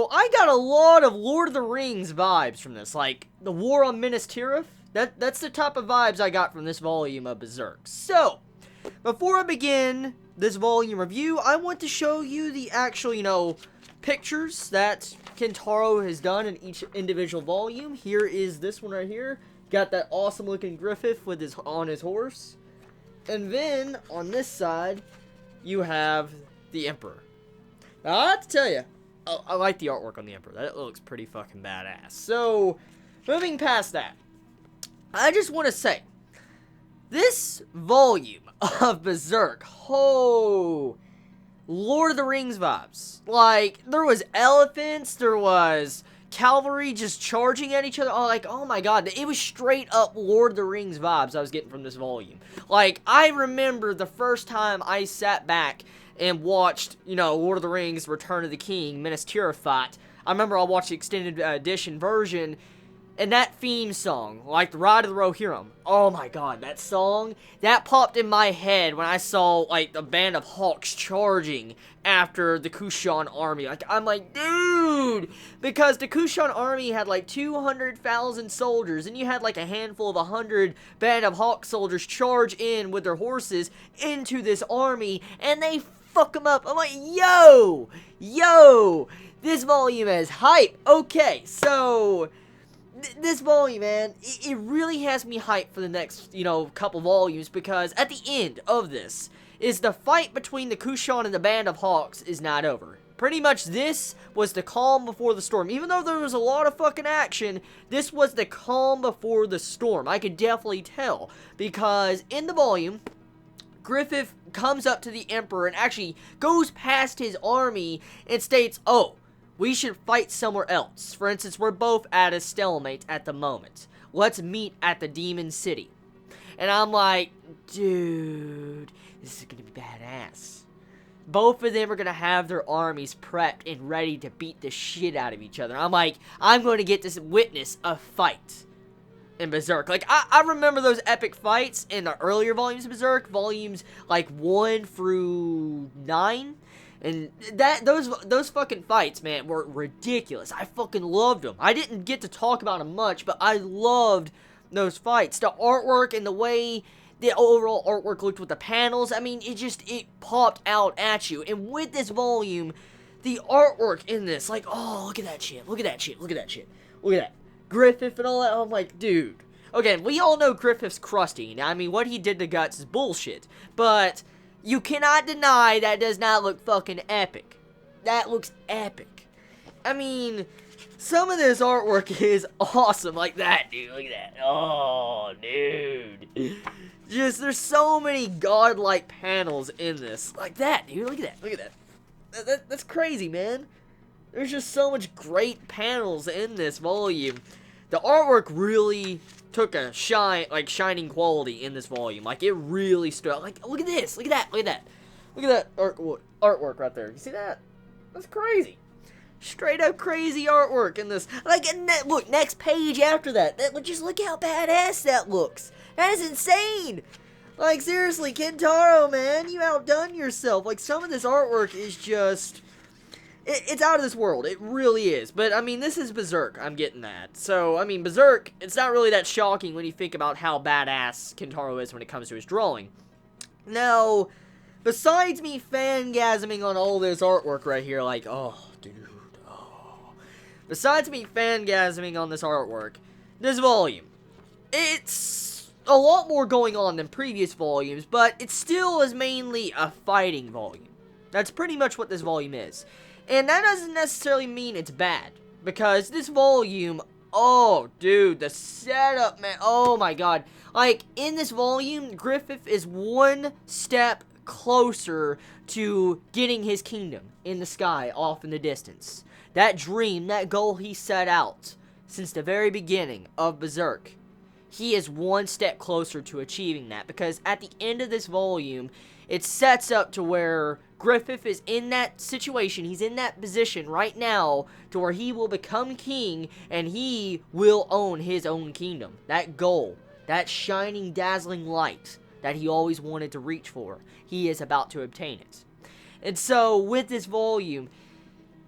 So, I got a lot of Lord of the Rings vibes from this, like, the War on Minas Tirith. That's the type of vibes I got from this volume of Berserk. So, before I begin this volume review, I want to show you the actual, pictures that Kentaro has done in each individual volume. Here is this one right here. Got that awesome looking Griffith with on his horse. And then, on this side, you have the Emperor. Now, I have to tell you, I like the artwork on the Emperor. That looks pretty fucking badass. So, moving past that, I just want to say, this volume of Berserk, Lord of the Rings vibes. Like, there was elephants, there was cavalry just charging at each other. Oh my god, it was straight up Lord of the Rings vibes I was getting from this volume. Like, I remember the first time I sat back and watched, Lord of the Rings Return of the King, Minas Tirith fight. I remember I watched the extended edition version, and that theme song, like the Ride of the Rohirrim, oh my god, that song, that popped in my head when I saw, like, the band of hawks charging after the Kushan army. Like, I'm like, dude! Because the Kushan army had, like, 200,000 soldiers, and you had, like, a handful of 100 band of hawk soldiers charge in with their horses into this army, and they fuck them up. I'm like, yo! This volume is hype! Okay, so this volume, man, it really has me hyped for the next, couple volumes, because at the end of this is the fight between the Kushan and the Band of Hawks is not over. Pretty much this was the calm before the storm. Even though there was a lot of fucking action, this was the calm before the storm. I could definitely tell, because in the volume, Griffith comes up to the Emperor and actually goes past his army and states, oh, we should fight somewhere else. For instance, we're both at a stalemate at the moment. Let's meet at the Demon City. And I'm like, dude, this is gonna be badass. Both of them are gonna have their armies prepped and ready to beat the shit out of each other. I'm like, I'm going to get to witness a fight in Berserk. Like, I remember those epic fights in the earlier volumes of Berserk, volumes like 1 through 9. And those fucking fights, man, were ridiculous. I fucking loved them. I didn't get to talk about them much, but I loved those fights. The artwork and the way the overall artwork looked with the panels, I mean, it popped out at you. And with this volume, the artwork in this, like, oh, look at that shit, look at that shit, look at that shit, look at that. Griffith and all that, I'm like, dude. Okay, we all know Griffith's crusty. I mean, what he did to Guts is bullshit. But you cannot deny that does not look fucking epic. That looks epic. I mean, some of this artwork is awesome. Like that, dude. Look at that. Oh, dude. Just, there's so many godlike panels in this. Like that, dude. Look at that. Look at that. That's crazy, man. There's just so much great panels in this volume. The artwork really took a shining quality in this volume. Like, it really stood out. Like, look at this. Look at that. Look at that. Look at that artwork right there. You see that? That's crazy. Straight up crazy artwork in this. Like, and look, next page after that. Just look how badass that looks. That is insane. Like, seriously, Kentaro, man, you outdone yourself. Like, some of this artwork is just, it's out of this world. It really is. But, I mean, this is Berserk. I'm getting that. So, I mean, Berserk, it's not really that shocking when you think about how badass Kentaro is when it comes to his drawing. Now, besides me fangasming on all this artwork right here, like, oh, dude, oh. Besides me fangasming on this artwork, this volume, it's a lot more going on than previous volumes, but it still is mainly a fighting volume. That's pretty much what this volume is. And that doesn't necessarily mean it's bad, because this volume, oh, dude, the setup, man, oh my god. Like, in this volume, Griffith is one step closer to getting his kingdom in the sky off in the distance. That dream, that goal he set out since the very beginning of Berserk, he is one step closer to achieving that, because at the end of this volume, it sets up to where Griffith is in that situation, he's in that position right now, to where he will become king, and he will own his own kingdom. That goal, that shining, dazzling light that he always wanted to reach for, he is about to obtain it. And so, with this volume,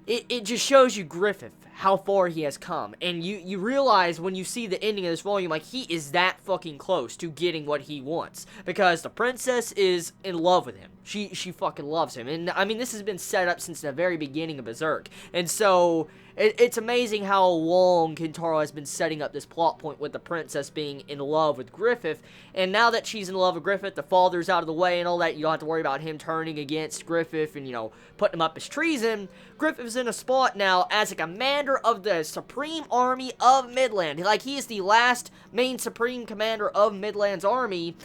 it just shows you Griffith, how far he has come. And you realize when you see the ending of this volume, like, he is that fucking close to getting what he wants. Because the princess is in love with him. She fucking loves him. And, I mean, this has been set up since the very beginning of Berserk. And so, it's amazing how long Kentaro has been setting up this plot point with the princess being in love with Griffith. And now that she's in love with Griffith, the father's out of the way and all that, you don't have to worry about him turning against Griffith and, you know, putting him up as treason. Griffith's in a spot now as a commander of the Supreme Army of Midland. Like, he is the last main Supreme Commander of Midland's army.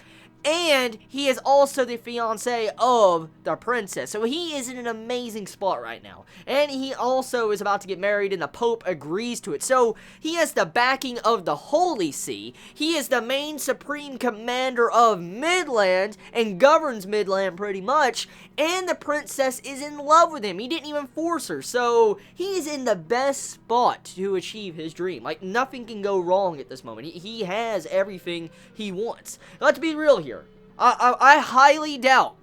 And he is also the fiancé of the princess. So he is in an amazing spot right now. And he also is about to get married and the Pope agrees to it. So he has the backing of the Holy See. He is the main supreme commander of Midland and governs Midland pretty much. And the princess is in love with him. He didn't even force her. So he is in the best spot to achieve his dream. Like, nothing can go wrong at this moment. He has everything he wants. Let's be real here. I highly doubt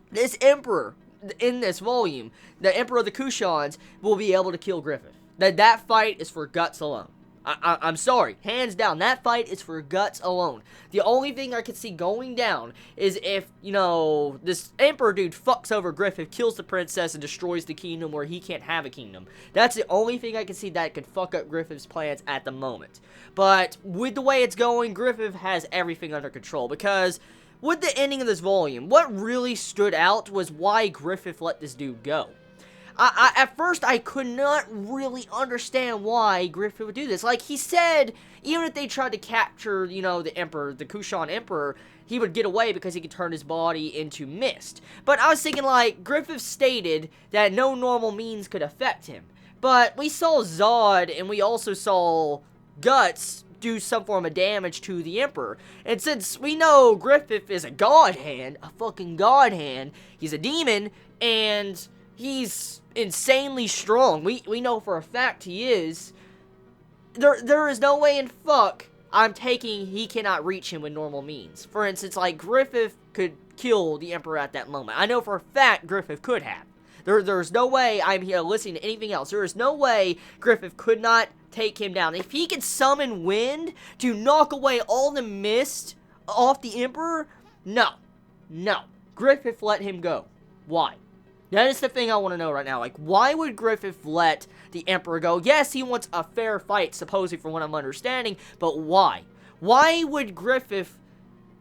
this emperor in this volume, the Emperor of the Kushans, will be able to kill Griffith. That fight is for guts alone. I'm sorry, hands down, that fight is for guts alone. The only thing I could see going down is if, you know, this Emperor dude fucks over Griffith, kills the princess, and destroys the kingdom where he can't have a kingdom. That's the only thing I could see that could fuck up Griffith's plans at the moment. But with the way it's going, Griffith has everything under control, because with the ending of this volume, what really stood out was why Griffith let this dude go. At first, I could not really understand why Griffith would do this. Like, he said, even if they tried to capture, you know, the Emperor, the Kushan Emperor, he would get away because he could turn his body into mist. But I was thinking, like, Griffith stated that no normal means could affect him. But we saw Zod, and we also saw Guts do some form of damage to the Emperor. And since we know Griffith is a god hand, a fucking god hand, he's a demon, and he's insanely strong. We know for a fact he is. There is no way in fuck I'm taking he cannot reach him with normal means. For instance, like, Griffith could kill the Emperor at that moment. I know for a fact Griffith could have. There's no way I'm here listening to anything else. There is no way Griffith could not take him down. If he could summon wind to knock away all the mist off the Emperor, no. Griffith let him go. Why? That is the thing I want to know right now. Like, why would Griffith let the Emperor go? Yes, he wants a fair fight, supposedly, from what I'm understanding, but why? Why would Griffith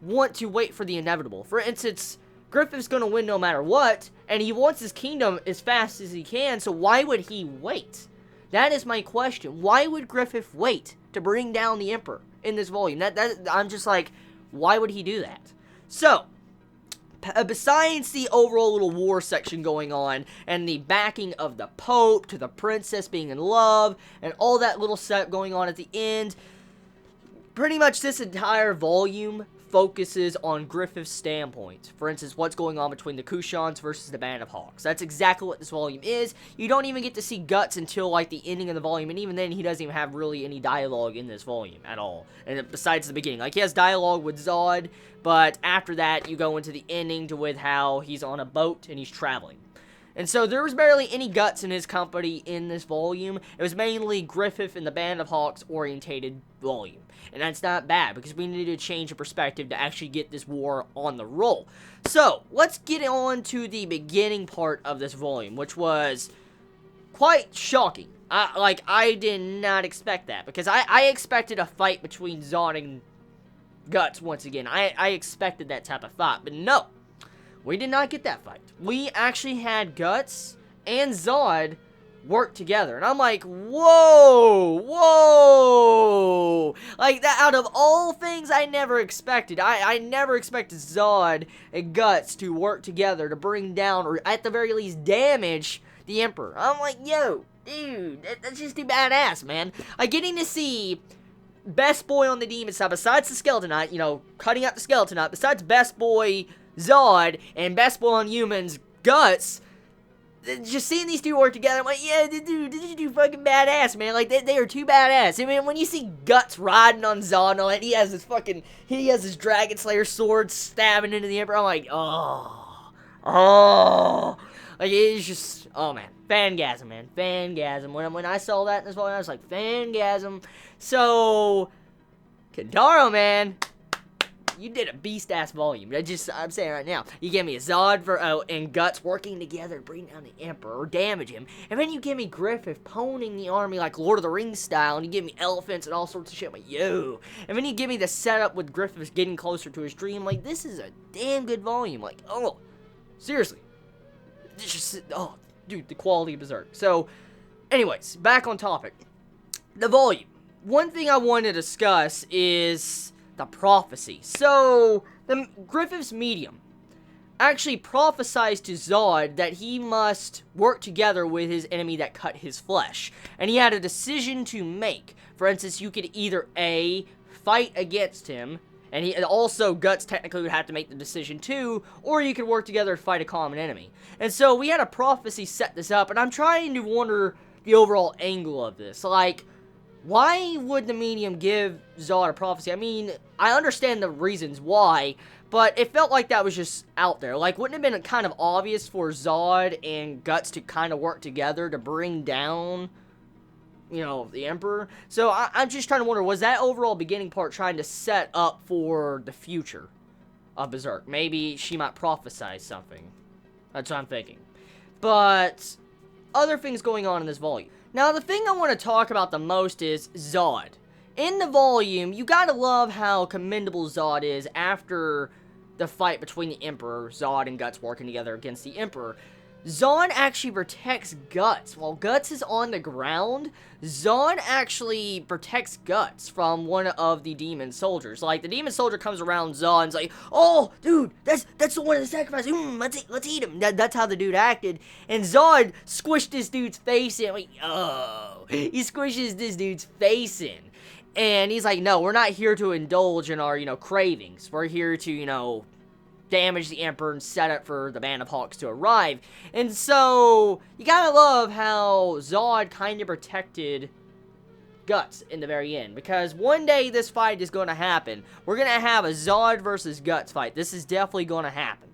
want to wait for the inevitable? For instance, Griffith's going to win no matter what, and he wants his kingdom as fast as he can, so why would he wait? That is my question. Why would Griffith wait to bring down the Emperor in this volume? I'm just like, why would he do that? So, besides the overall little war section going on, and the backing of the Pope to the princess being in love, and all that little setup going on at the end, pretty much this entire volume focuses on Griffith's standpoint. For instance, what's going on between the Kushans versus the Band of Hawks. That's exactly what this volume is. You don't even get to see Guts until, like, the ending of the volume, and even then, he doesn't even have really any dialogue in this volume at all. And besides the beginning. Like, he has dialogue with Zod, but after that, you go into the ending with how he's on a boat and he's traveling. And so there was barely any Guts in his company in this volume. It was mainly Griffith and the Band of Hawks orientated volume. And that's not bad, because we needed to change the perspective to actually get this war on the roll. So, let's get on to the beginning part of this volume, which was quite shocking. I did not expect that, because I expected a fight between Zod and Guts once again. I expected that type of fight, but no. We did not get that fight. We actually had Guts and Zod work together. And I'm like, whoa. Like, that, out of all things I never expected. I never expected Zod and Guts to work together to bring down, or at the very least, damage the Emperor. I'm like, yo, dude, that's just too badass, man. Like, getting to see Best Boy on the demon side, besides the Skeleton Knight, you know, cutting out the Skeleton Knight, besides Best Boy Zod and Best Boy on humans, Guts, just seeing these two work together, I'm like, yeah, dude, this is too fucking badass, man. Like, they are too badass. I mean, when you see Guts riding on Zod and all that, he has his Dragon Slayer sword stabbing into the Emperor, I'm like, oh, Oh, like, it's just, oh, man. Fangasm, man. Fangasm. When I saw that in this volume, I was like, fangasm. So, Kentaro, man, you did a beast-ass volume. I'm saying right now. You gave me a Zod and Guts working together to bring down the Emperor or damage him. And then you give me Griffith poning the army like Lord of the Rings style. And you give me elephants and all sorts of shit. I'm like, yo. And then you give me the setup with Griffith getting closer to his dream. Like, this is a damn good volume. Like, oh, seriously. It's just, oh, dude, the quality of Berserk. So, anyways, back on topic. The volume. One thing I want to discuss is the prophecy. So, Griffith's medium actually prophesies to Zod that he must work together with his enemy that cut his flesh. And he had a decision to make. For instance, you could either A, fight against him, and also Guts technically would have to make the decision too, or you could work together to fight a common enemy. And so we had a prophecy set this up, and I'm trying to wonder the overall angle of this. Like, why would the medium give Zod a prophecy? I mean, I understand the reasons why, but it felt like that was just out there. Like, wouldn't it have been kind of obvious for Zod and Guts to kind of work together to bring down, you know, the Emperor? So I'm just trying to wonder, was that overall beginning part trying to set up for the future of Berserk? Maybe she might prophesy something. That's what I'm thinking. But other things going on in this volume. Now, the thing I want to talk about the most is Zod. In the volume, you gotta love how commendable Zod is after the fight between the Emperor, Zod and Guts working together against the Emperor. Zod actually protects Guts. While Guts is on the ground, Zod actually protects Guts from one of the demon soldiers. Like, the demon soldier comes around Zod and's like, oh, dude, that's the one of the sacrifices. Let's eat him. That's how the dude acted. And Zod squished this dude's face in. Like, oh, he squishes this dude's face in. And he's like, no, we're not here to indulge in our, cravings. We're here to, damage the Emperor and set up for the Band of Hawks to arrive. And so, you gotta love how Zod kind of protected Guts in the very end. Because one day this fight is going to happen. We're going to have a Zod versus Guts fight. This is definitely going to happen.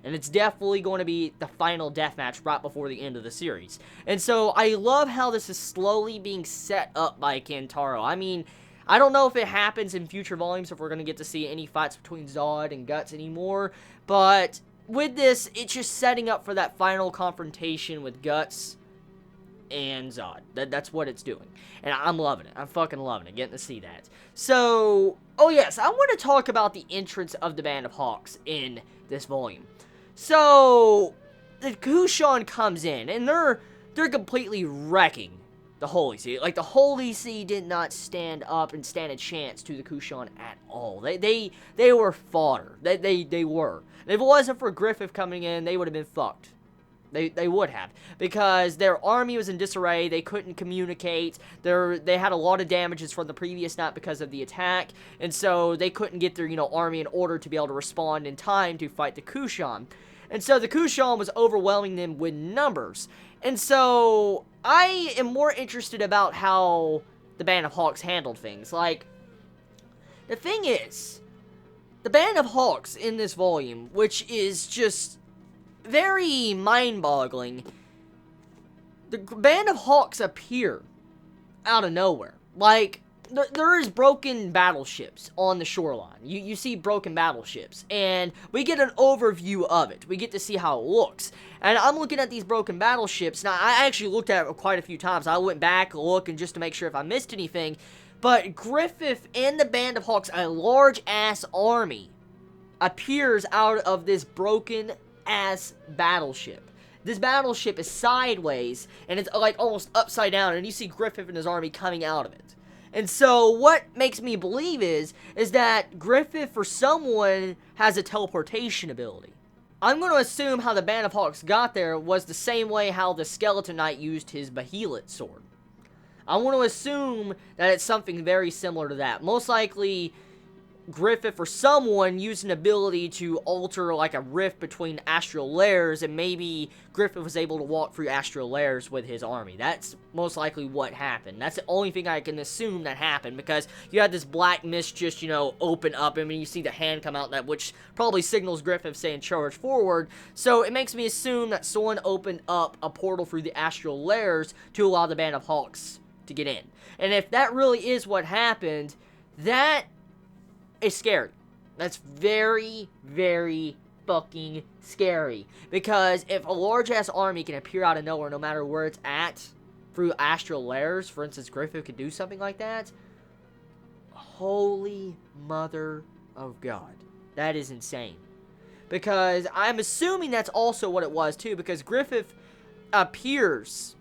And it's definitely going to be the final deathmatch right before the end of the series. And so, I love how this is slowly being set up by Kentaro. I mean, I don't know if it happens in future volumes, if we're going to get to see any fights between Zod and Guts anymore, but with this, it's just setting up for that final confrontation with Guts and Zod. That's what it's doing, and I'm loving it. I'm fucking loving it, getting to see that. So, oh yes, I want to talk about the entrance of the Band of Hawks in this volume. So, the Kushan comes in, and they're completely wrecking the Holy See. Like, the Holy See did not stand up and stand a chance to the Kushan at all. They were fodder. They were. If it wasn't for Griffith coming in, they would have been fucked. They would have. Because their army was in disarray. They couldn't communicate. They had a lot of damages from the previous night because of the attack. And so they couldn't get their, army in order to be able to respond in time to fight the Kushan. And so the Kushan was overwhelming them with numbers. And so I am more interested about how the Band of Hawks handled things. Like, the thing is, the Band of Hawks in this volume, which is just very mind-boggling, the Band of Hawks appear out of nowhere. Like, there is broken battleships on the shoreline. You see broken battleships, and we get an overview of it. We get to see how it looks. And I'm looking at these broken battleships. Now, I actually looked at it quite a few times. I went back, looking just to make sure if I missed anything. But Griffith and the Band of Hawks, a large-ass army, appears out of this broken-ass battleship. This battleship is sideways, and it's like almost upside down, and you see Griffith and his army coming out of it. And so, what makes me believe is that Griffith, for someone, has a teleportation ability. I'm going to assume how the Band of Hawks got there was the same way how the Skeleton Knight used his Behelit sword. I want to assume that it's something very similar to that. Most likely, Griffith or someone used an ability to alter like a rift between astral layers, and maybe Griffith was able to walk through astral layers with his army. That's most likely what happened. That's the only thing I can assume that happened, because you had this black mist just, you know, open up, and you see the hand come out, that which probably signals Griffith saying charge forward. So it makes me assume that someone opened up a portal through the astral layers to allow the Band of Hawks to get in. And if that really is what happened, that is scary. That's very, very fucking scary. Because if a large-ass army can appear out of nowhere, no matter where it's at, through astral layers, for instance, Griffith could do something like that, holy mother of God. That is insane. Because I'm assuming that's also what it was, too, because Griffith appears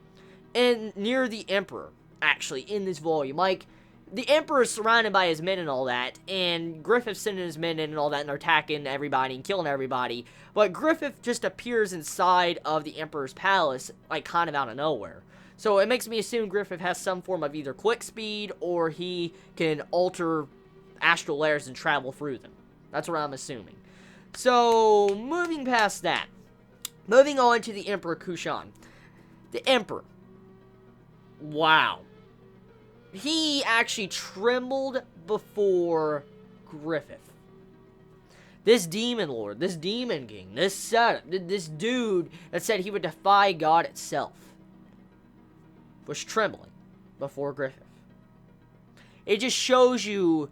near the Emperor, actually, in this volume. Like, the Emperor is surrounded by his men and all that, and Griffith's sending his men in and all that, and they're attacking everybody and killing everybody, but Griffith just appears inside of the Emperor's palace, like, kind of out of nowhere. So it makes me assume Griffith has some form of either quick speed, or he can alter astral layers and travel through them. That's what I'm assuming. So, moving past that, moving on to the Emperor Kushan. The Emperor. Wow. He actually trembled before Griffith. This demon lord, this demon king, this setup, this dude that said he would defy God itself, was trembling before Griffith. It just shows you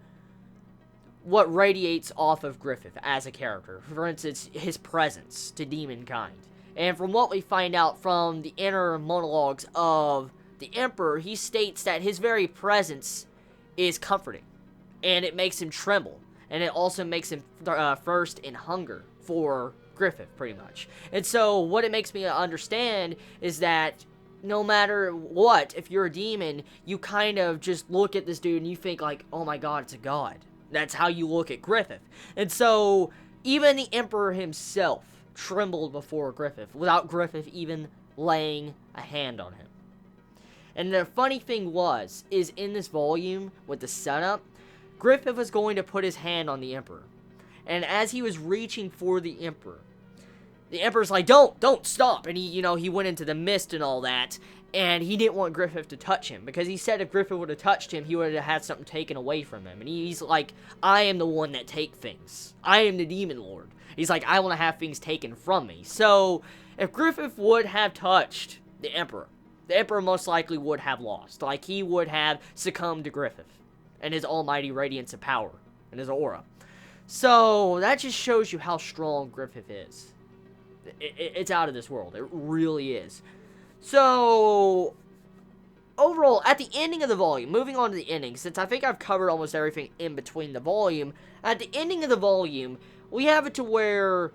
what radiates off of Griffith as a character. For instance, his presence to demonkind. And from what we find out from the inner monologues of the Emperor, he states that his very presence is comforting, and it makes him tremble, and it also makes him thirst and hunger for Griffith, pretty much. And so, what it makes me understand is that no matter what, if you're a demon, you kind of just look at this dude and you think like, oh my god, it's a god. That's how you look at Griffith. And so, even the Emperor himself trembled before Griffith, without Griffith even laying a hand on him. And the funny thing is in this volume, with the setup, Griffith was going to put his hand on the Emperor. And as he was reaching for the Emperor's like, don't, stop. And he went into the mist and all that, and he didn't want Griffith to touch him, because he said if Griffith would have touched him, he would have had something taken away from him. And he's like, I am the one that take things. I am the Demon Lord. He's like, I want to have things taken from me. So, if Griffith would have touched the Emperor most likely would have lost. Like, he would have succumbed to Griffith and his almighty radiance of power and his aura. So, that just shows you how strong Griffith is. It's out of this world. It really is. So, overall, at the ending of the volume, moving on to the ending, since I think I've covered almost everything in between the volume, at the ending of the volume, we have it to where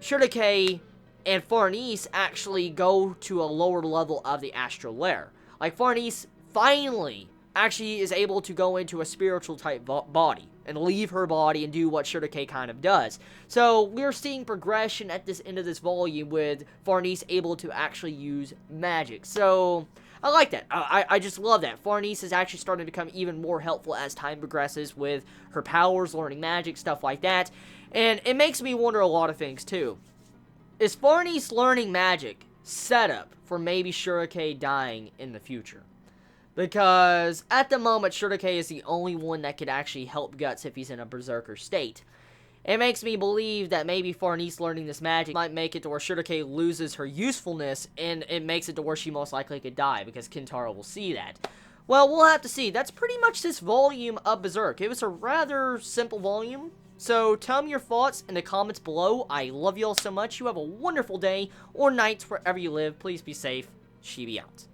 Shurike and Farnese actually go to a lower level of the astral layer. Like, Farnese finally actually is able to go into a spiritual type body and leave her body and do what Shurike kind of does. So, we're seeing progression at this end of this volume with Farnese able to actually use magic. So, I like that. I just love that. Farnese is actually starting to become even more helpful as time progresses with her powers, learning magic, stuff like that. And it makes me wonder a lot of things, too. Is Farnese learning magic set up for maybe Shurike dying in the future? Because at the moment, Shurike is the only one that could actually help Guts if he's in a berserker state. It makes me believe that maybe Farnese learning this magic might make it to where Shurike loses her usefulness, and it makes it to where she most likely could die, because Kintaro will see that. Well, we'll have to see. That's pretty much this volume of Berserk. It was a rather simple volume. So, tell me your thoughts in the comments below. I love you all so much. You have a wonderful day or night wherever you live. Please be safe. Chibi out.